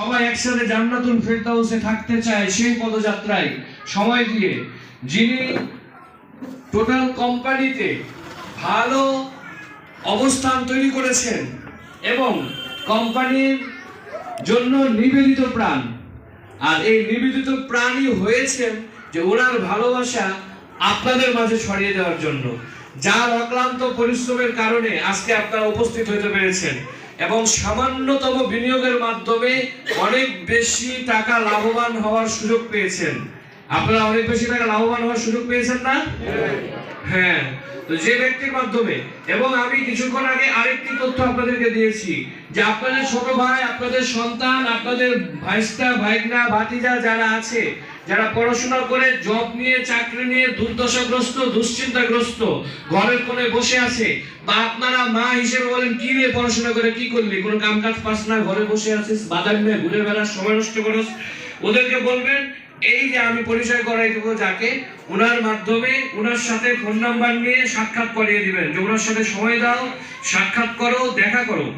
সবাই একসাথে জান্নাতুল ফেরদাউসে থাকতে চায় সেই পদযাত্রায় সময় দিয়ে যিনি টোটাল কোম্পানিতে ভালো অবস্থান তৈরি করেছেন এবং কোম্পানির জন্য নিবেদিত প্রাণ, আর এই নিবেদিত প্রাণই হয়েছেন যে ওনার ভালোবাসা আপনাদের মাঝে ছড়িয়ে দেওয়ার জন্য, যার অক্লান্ত পরিশ্রমের কারণে আজকে আপনারা উপস্থিত হতে পেরেছেন এবং সামান্যতম বিনিয়োগের মাধ্যমে অনেক বেশি টাকা লাভবান হওয়ার সুযোগ পেয়েছেন। আপনারা অনেক বেশি টাকা লাভবান হওয়ার সুযোগ পেয়েছেন না? হ্যাঁ, তো যে ব্যক্তির মাধ্যমে, এবং আমি কিছুক্ষণ আগে আরেকটি তথ্য আপনাদেরকে দিয়েছি যে আপনাদের ছোট ভাই, আপনাদের সন্তান, আপনাদের ভাইস্তা, ভাইগনা, ভাতিজা যারা আছে, যারা পড়াশোনা করে জব নিয়ে, চাকরি নিয়ে দুর্দশাগ্রস্ত, দুশ্চিন্তাগ্রস্ত, ঘরের কোণে বসে আছে, বা আপনারা মা হিসেবে বলেন কি রে পড়াশোনা করে কি করলি, কোনো কাম কাজ পাস না, ঘরে বসে আছিস, বাদাম নিয়ে ঘুরে বেড়াস, সময় নষ্ট করস, ওদেরকে বলবেন এই যে আমি পরিচয় করাই দেবো যাকে, ওনার মাধ্যমে ওনার সাথে ফোন নাম্বার নিয়ে সাক্ষাৎ করিয়ে দিবেন যে ওনার সাথে সময় দাও, সাক্ষাৎ করো, দেখা করো,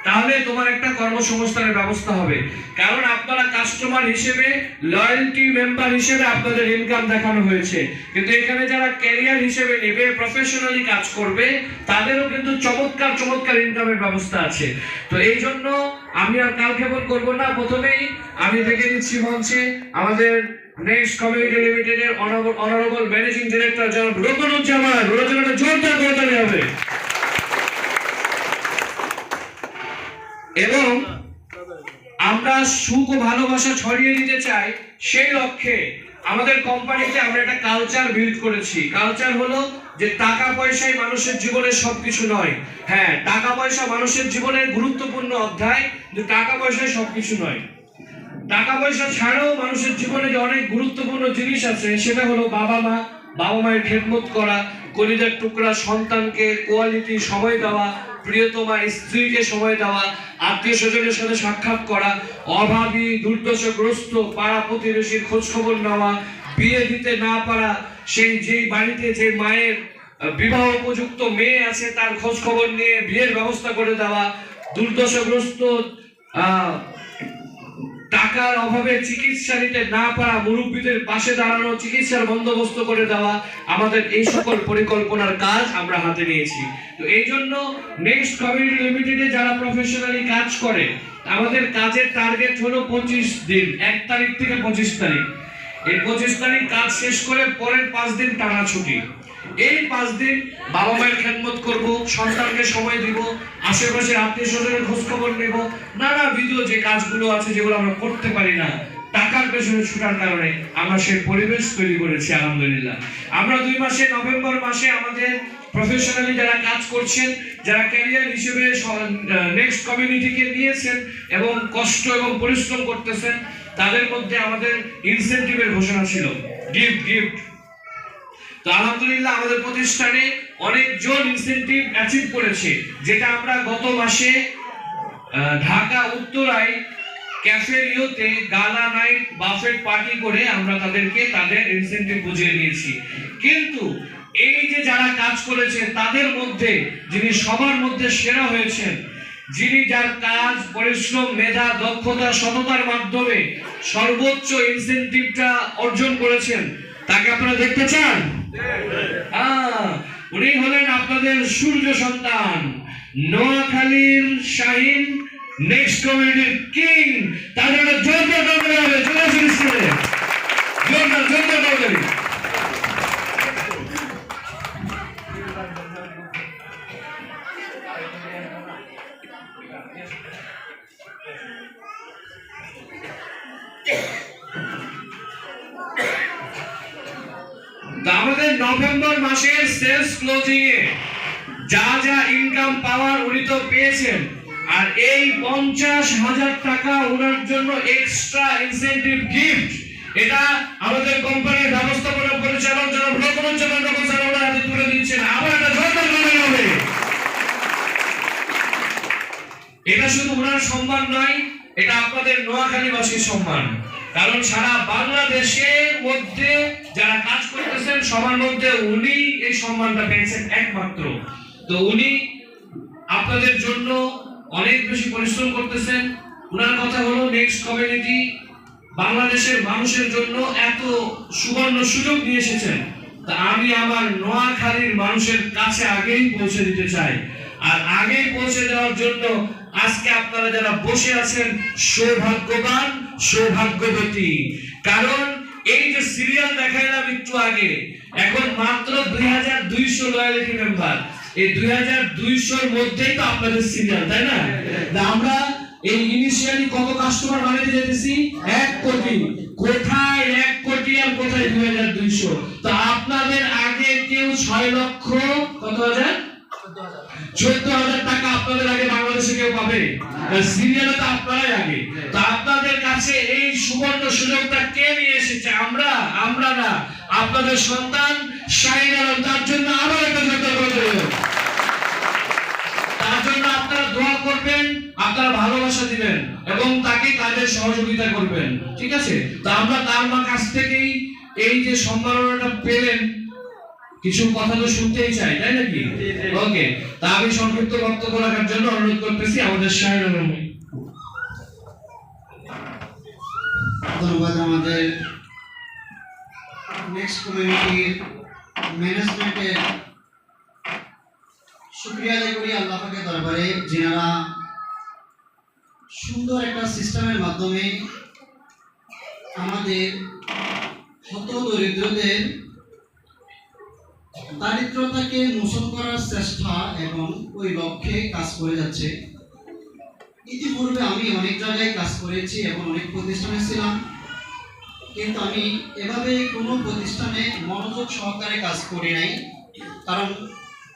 তাহলে তোমার একটা কর্মসংস্থানের ব্যবস্থা হবে। কারণ আপনারা কাস্টমার হিসেবে, লয়্যালটি মেম্বার হিসেবে আপনাদের ইনকাম দেখানো হয়েছে, কিন্তু এখানে যারা ক্যারিয়ার হিসেবে নেবে, প্রফেশনালি কাজ করবে, তাদেরও কিন্তু চমৎকার চমৎকার ইনকামের ব্যবস্থা আছে। তো এই জন্য আমি আর কালক্ষেপণ করবো না, প্রথমেই আমি দেখে দিচ্ছি মঞ্চে আমাদের নেক্সট কমিউনিটি লিমিটেডের অনারেবল ম্যানেজিং ডিরেক্টর জনাব রোকনুজ্জামান। রোজনাটা জোরদার করে দিতে হবে। এবং আমরা সুখ ও ভালোবাসা ছড়িয়ে দিতে চাই, সেই লক্ষ্যে আমাদের কোম্পানিতে আমরা একটা কালচার বিল্ড করেছি। কালচার হলো যে টাকা পয়সাই মানুষের জীবনের সবকিছু নয়। হ্যাঁ, টাকা পয়সা মানুষের জীবনের গুরুত্বপূর্ণ অধ্যায়, কিন্তু টাকা পয়সাই সবকিছু নয়। টাকা পয়সা ছাড়াও মানুষের জীবনে যে অনেক গুরুত্বপূর্ণ জিনিস আছে, সেটা হলো বাবা মায়ের খেদমত করা, কলিজার টুকরা সন্তানকে কোয়ালিটি সময় দেওয়া, প্রিয়তমা স্ত্রীকে সময় দেওয়া, আত্মীয় স্বজনের সাথে সাক্ষাৎ করা, অভাবী দুর্দশাগ্রস্ত পাড়া প্রতিবেশীর খোঁজ খবর নেওয়া, বিয়ে দিতে না পারা যে বাড়িতে যে মায়ের বিবাহ উপযুক্ত মেয়ে আছে তার খোঁজ খবর নিয়ে বিয়ের ব্যবস্থা করে দেওয়া, দুর্দশাগ্রস্ত টাকার অভাবে চিকিৎসা নিতে না পারা মুরব্বীদের পাশে দাঁড়ানো, চিকিৎসার বন্দোবস্ত করে দেওয়া, আমাদের এই সকল পরিকল্পনার কাজ আমরা হাতে নিয়েছি। তো এই জন্য নেক্সট কমিউনিটি লিমিটেডে যারা প্রফেশনালি কাজ করে, আমাদের কাজের টার্গেট হলো 25 দিন, 1 তারিখ থেকে 25 তারিখ। এই 25 তারিখ কাজ শেষ করে পরের 5 দিন টানা ছুটি। এই 5 দিন বাবা মায়ের খেদমত করব, সন্তানকে সময় দিব, আশেপাশে আত্মীয় স্বজনের খোঁজ খবর নেব, নানাবিধ যে কাজগুলো আছে যেগুলো আমরা করতে পারি না টাকার পেছনে ছুটার কারণে, আমরা সেই পরিবেশ তৈরি করেছি আলহামদুলিল্লাহ। আমরা 2 মাসে, নভেম্বর মাসে আমাদের প্রফেশনালি যারা কাজ করছেন, যারা ক্যারিয়ার হিসেবে নেক্সট কমিউনিটিকে নিয়েছেন এবং কষ্ট এবং পরিশ্রম করতেছেন, তাদের মধ্যে আমাদের ইনসেনটিভের ঘোষণা ছিল, গিফট। তো আলহামদুলিল্লাহ আমাদের প্রতিষ্ঠানে অনেকজন ইনসেনটিভ অ্যাচিভ করেছে, যেটা আমরা গত মাসে ঢাকা উত্তরায় ক্যাফে রিওতে গালা নাইট বাফেট পার্টি করে আমরা তাদেরকে তাদের ইনসেনটিভ বুঝিয়ে দিয়েছি। কিন্তু এই যে যারা কাজ করেছে তাদের মধ্যে যিনি সবার মধ্যে সেরা হয়েছেন, যিনি যার কাজ, পরিশ্রম, মেধা, দক্ষতা, সততার মাধ্যমে সর্বোচ্চ ইনসেনটিভটা অর্জন করেছেন, তাকে আপনারা দেখতে চান? উনি হলেন আপনাদের সূর্য সন্তান, নোয়াখালীর শাহিন, নেক্সট কমিউনিটির কিং। তাদের জোরদার করতে হবে, চলে আসুন স্টেজে, জোরদার করতে হবে। আমাদের নভেম্বর মাসের সেলস ক্লোজিং এ যা ইনকাম পাওয়ার উনি তো পেয়েছেন, আর এই 50,000 টাকা ওনার জন্য এক্সট্রা ইনসেনটিভ গিফট, এটা আমাদের কোম্পানির ব্যবস্থাপনা পরিচালক জনাব রোকনুজ্জামান স্যার ওনার হাতে তুলে দিচ্ছেন। আবার এটা জোরদার করতে হবে। এটা শুধু ওনার সম্মান নয়, এটা আপনাদের নোয়াখালীবাসীর সম্মান। কারণ সারা বাংলাদেশের মধ্যে যারা কাজ করতেছেন সবার মধ্যে উনি এই সম্মানটা পেয়েছেন একমাত্র। তো উনি আপনাদের জন্য অনেক বেশি পরিশ্রম করতেছেন, ওনার কথা হলো নেক্সট কমিউনিটি বাংলাদেশের মানুষের জন্য এত সুবর্ণ সুযোগ নিয়ে এসেছেন, তা আমি আমার নোয়াখালীর মানুষের কাছে আগেই পৌঁছে দিতে চাই। আর আগেই পৌঁছে দেওয়ার জন্য আজকে আপনারা যারা বসে আছেন সৌভাগ্যবান, সৌভাগ্যবতী। কারণ এই যে সিরিয়াল দেখাইলাম একটু আগে, এখন মাত্র 2200 লয়ালিটি মেম্বার। এই 2200-র মধ্যেই তো আপনাদের সিরিয়াল, তাই না? আমরা এই ইনিশিয়ালি কত কাস্টমার বানাতে যেতেছি? 1 কোটি। কোথায় 1 কোটি আর কোথায় 2200? তো আপনাদের আগে কেউ 6 লক্ষ কত হাজার 14,000 টাকা আপনাদের আগে বাংলাদেশে কেউ পাবে? সিরিয়ালে তো আপনারাই আগে। তো আপনাদের কাছে এই সুবর্ণ সুযোগটা কে নিয়ে এসেছে? আমরা না, আপনাদের সন্তান শাহিন আলম। তার জন্য আরো একটা জোরদার করে তার জন্য আপনারা দোয়া করবেন, আপনারা ভালোবাসা দিবেন এবং তাকে কাজে সহযোগিতা করবেন, ঠিক আছে? তো আমরা তার কাছ থেকেই এই যে সম্মাননাটা পেলেন, কিছু কথা তো শুনতেই চাই, তাই নাকি? ওকে, তা আমি সংক্ষিপ্ত বক্তব্য রাখার জন্য অনুরোধ করতেছি আমাদের শাহিন আলম। ধন্যবাদ আমাদের নেক্সট কমিউনিটির ম্যানেজমেন্টের। শুকরিয়া আদায় করি আল্লাহ পাকের দরবারে, যিনারা সুন্দর একটা সিস্টেমের মাধ্যমে আমাদের হত দরিদ্রদের দারিদ্রতাকে মোচন করার চেষ্টা এবং ওই লক্ষ্যে কাজ করে যাচ্ছে। ইতিপূর্বে আমি অনেক জায়গায় কাজ করেছি এবং অনেক প্রতিষ্ঠানে ছিলাম, কিন্তু আমি এভাবে কোনো প্রতিষ্ঠানে মনোযোগ সহকারে কাজ করি নাই। কারণ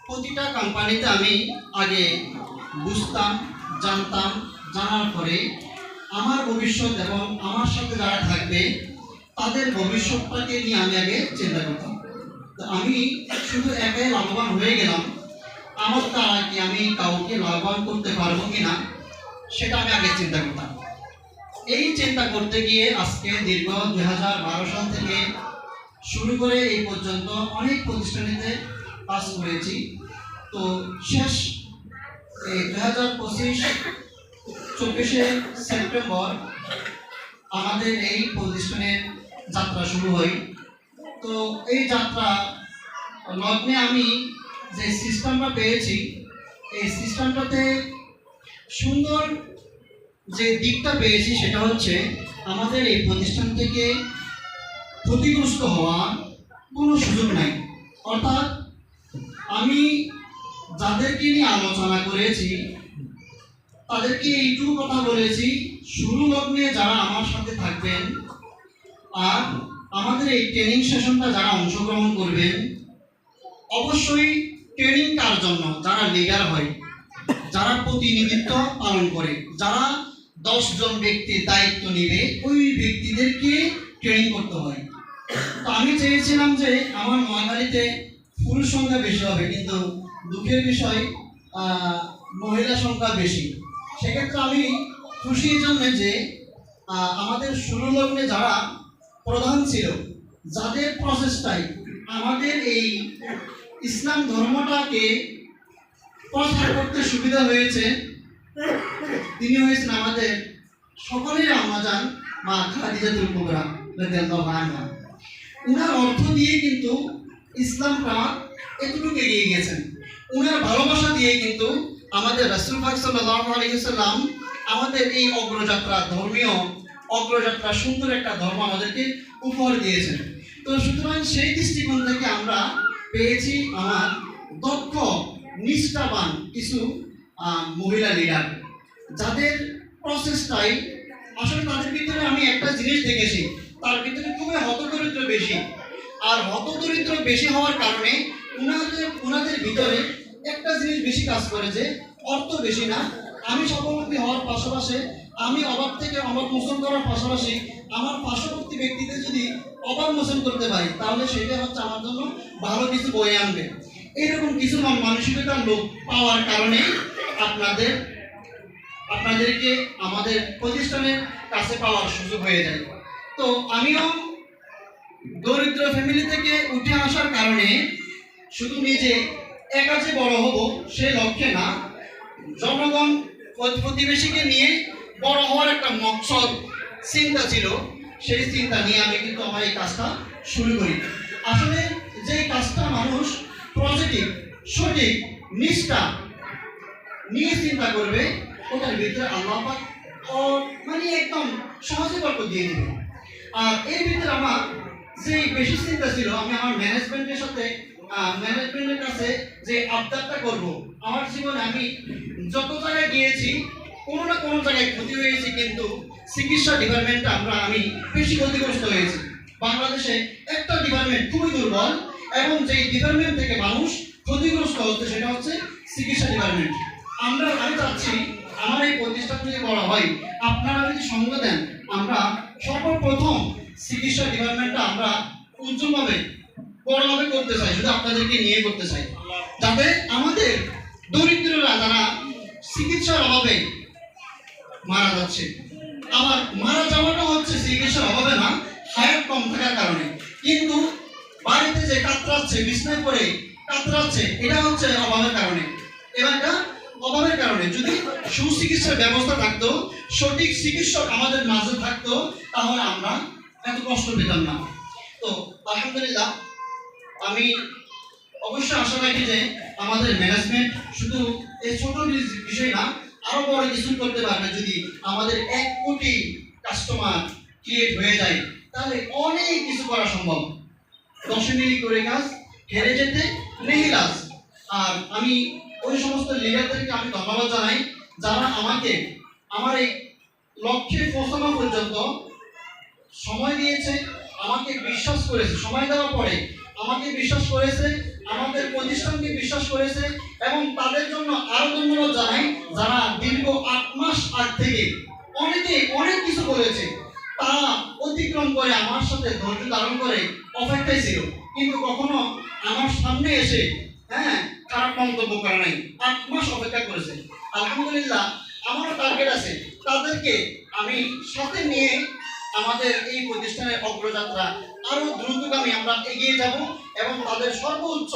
প্রতিটা কোম্পানিতে আমি আগে বুঝতাম, জানতাম, জানার পরে আমার ভবিষ্যৎ এবং আমার সাথে যারা থাকবে তাদের ভবিষ্যৎটাকে নিয়ে আমি আগে চিন্তা করতাম। তো আমি শুধু একাই লাভবান হয়ে গেলাম, আমার দ্বারা কি আমি কাউকে লাভবান করতে পারবো কিনা সেটা আমি আগে চিন্তা করতাম। এই চিন্তা করতে গিয়ে আজকে দীর্ঘ 2012 সাল থেকে শুরু করে এই পর্যন্ত অনেক প্রতিষ্ঠানেতে কাজ করেছি। তো শেষ 2025-24 সেপ্টেম্বর আমাদের এই প্রতিষ্ঠানের যাত্রা শুরু হয়। তো এই যাত্রা লগ্নে আমি যে সিস্টেমটা পেয়েছি, এই সিস্টেমটাতে সুন্দর যে দিকটা পেয়েছি সেটা হচ্ছে আমাদের এই প্রতিষ্ঠান থেকে ক্ষতিগ্রস্ত হওয়ার কোনো সুযোগ নাই। অর্থাৎ আমি যাদেরকে নিয়ে আলোচনা করেছি তাদেরকে এইটুকু কথা বলেছি, শুরু লগ্নে যারা আমার সাথে থাকবেন আর আমাদের এই ট্রেনিং সেশনটা যারা অংশগ্রহণ করবেন, অবশ্যই ট্রেনিং কার জন্য? যারা লিডার হয়, যারা প্রতিনিধিত্ব পালন করে, যারা 10 জন ব্যক্তির দায়িত্ব নেবে, ওই ব্যক্তিদেরকে ট্রেনিং করতে হয়। তো আমি চেয়েছিলাম যে আমার নোয়াখালীতে পুরুষ সংখ্যা বেশি হবে, কিন্তু দুঃখের বিষয় মহিলা সংখ্যা বেশি। সেক্ষেত্রে আমি খুশির জন্য যে আমাদের শুরু লগ্নে যারা প্রধান ছিল, যাদের প্রচেষ্টায় আমাদের এই ইসলাম ধর্মটাকে প্রচার করতে সুবিধা হয়েছে, তিনি হয়েছেন আমাদের সকলের আম্মাজান মা খাদিজাতুল কুবরা রাদিয়াল্লাহু আনহা। উনার অর্থ দিয়ে কিন্তু ইসলামটা এতটুকু এগিয়ে গেছেন। উনার ভালোবাসা দিয়ে কিন্তু আমাদের রাসূল পাক সাল্লাল্লাহু আলাইহি ওয়াসাল্লাম আমাদের এই অগ্রযাত্রা, ধর্মীয় অগ্রযাত্রা, সুন্দর একটা ধর্ম আমাদেরকে উপহার দিয়েছেন। তো সুতরাং সেই দৃষ্টিকোণ থেকে আমরা পেয়েছি আমার দক্ষ, নিষ্ঠাবান কিছু মহিলা লিডার, যাদের প্রচেষ্টায় আসলে তাদের ভিতরে আমি একটা জিনিস দেখেছি, তার ভিতরে খুবই হতদরিদ্র বেশি। আর হতদরিদ্র বেশি হওয়ার কারণে উনাদের ভিতরে একটা জিনিস বেশি কাজ করে, যে অর্থ বেশি না। আমি স্বাবলম্বী হওয়ার পাশাপাশি, আমি অভাব থেকে অভাব মোচন করার পাশাপাশি আমার পার্শ্ববর্তী ব্যক্তিদের যদি অভাব মোচন করতে পারি, তাহলে সেটা হচ্ছে আমার জন্য ভালো কিছু বয়ে আনবে। এইরকম কিছু মানসিকতার লোক পাওয়ার কারণে আপনাদেরকে আমাদের প্রতিষ্ঠানের কাছে পাওয়ার সুযোগ হয়ে যায়। তো আমিও দরিদ্র ফ্যামিলি থেকে উঠে আসার কারণে শুধু নিজে একা যে বড় হব সে লক্ষ্যে না, জনগণ প্রতিবেশীকে নিয়ে বড় হওয়ার একটা মকসদ চিন্তা ছিল, সেই চিন্তা নিয়ে আমি কিন্তু আমার এই কাজটা শুরু করি। আসলে যে কাজটা মানুষ পজিটিভ, সঠিক, নিষ্ঠা নিয়ে চিন্তা করবে, ওটার ভিতরে আল্লাহ পাক মানে একদম সহজে গল্প দিয়ে দিবে। আর এর ভিতরে আমার যে বেশি চিন্তা ছিল, আমি আমার ম্যানেজমেন্টের সাথে ম্যানেজমেন্টের কাছে যে আবদারটা করব। আমার জীবনে আমি যত জায়গায় গিয়েছি কোনো না কোনো জায়গায় ক্ষতি হয়েছে, কিন্তু চিকিৎসা ডিপার্টমেন্টে আমি বেশি ক্ষতিগ্রস্ত হয়েছি। বাংলাদেশে একটা ডিপার্টমেন্ট খুবই দুর্বল, এবং যেই ডিপার্টমেন্ট থেকে মানুষ ক্ষতিগ্রস্ত হচ্ছে সেটা হচ্ছে চিকিৎসা ডিপার্টমেন্ট। আমি চাচ্ছি আমার এই প্রতিষ্ঠান যদি বড় হয়, আপনারা যদি সঙ্গ দেন, আমরা সর্বপ্রথম চিকিৎসা ডিপার্টমেন্টটা আমরা উজ্জ্বলভাবে বড়ভাবে করতে চাই, শুধু আপনাদেরকে নিয়ে করতে চাই, যাতে আমাদের দরিদ্ররা যারা চিকিৎসার অভাবে মারা যাচ্ছে, আবার মারা যাওয়াটা হচ্ছে চিকিৎসার অভাবে না, হায়াত কম থাকার কারণে, কিন্তু বাড়িতে যে কাতরাচ্ছে, বিছনায় পড়ে কাতরাচ্ছে, এটা হচ্ছে অভাবের কারণে। এবারটা অভাবের কারণে যদি সুচিকিৎসার ব্যবস্থা থাকতো, সঠিক চিকিৎসক আমাদের মাঝে থাকতো, তাহলে আমরা এত কষ্ট পেতাম না। তো আলহামদুলিল্লাহ, আমি অবশ্যই আশা রাখি যে আমাদের ম্যানেজমেন্ট শুধু এই ছোট বিষয় না, আরো বড় কিছু করতে পারবে। যদি আমাদের 1 কোটি কাস্টমার ক্রিয়েট হয়ে যায়, তাহলে অনেক কিছু করা সম্ভব। 10 মিনিট করে কাজ, হেরে যেতে নেই লাজ। আর আমি ওই সমস্ত লিডারদেরকে আমি ধন্যবাদ জানাই, যারা আমাকে আমার এই লক্ষ্যে পৌঁছানো পর্যন্ত সময় দিয়েছে, আমাকে বিশ্বাস করেছে, সময় দেওয়ার পরে আমাকে বিশ্বাস করেছে, আমাদের প্রতিষ্ঠানকে বিশ্বাস করেছে, এবং তাদের জন্য আরো ধন্যবাদ জানাই যারা দীর্ঘ 8 মাস আগ থেকে অনেক কিছু করেছে, তারা অতিক্রম করে আমার সাথে ধৈর্য ধারণ করে অপেক্ষায় ছিল, কিন্তু কখনো আমার সামনে এসে খারাপ মন্তব্য করে নাই। 8 মাস অপেক্ষা করেছে। আলহামদুলিল্লাহ, আমারও টার্গেট আছে, তাদেরকে আমি সাথে নিয়ে আমাদের এই প্রতিষ্ঠানের অগ্রযাত্রা আরো দ্রুতগামী আমরা এগিয়ে যাব, এবং তাদের সর্বোচ্চ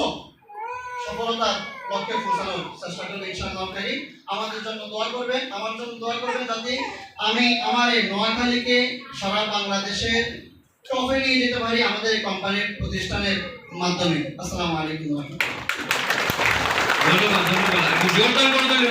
সফলতার লক্ষ্যে পৌঁছানোর চেষ্টা করবে ইনশাআল্লাহ। আমাদের জন্য দোয়া করবেন, আমার জন্য দোয়া করবেন, যাতে আমি আমার এই নোয়াখালীকে সারা বাংলাদেশের টপে নিয়ে যেতে পারি আমাদের কোম্পানির প্রতিষ্ঠানের মাধ্যমে। আসসালামু আলাইকুম। ধন্যবাদ, ধন্যবাদ। জোরদার করে দিল।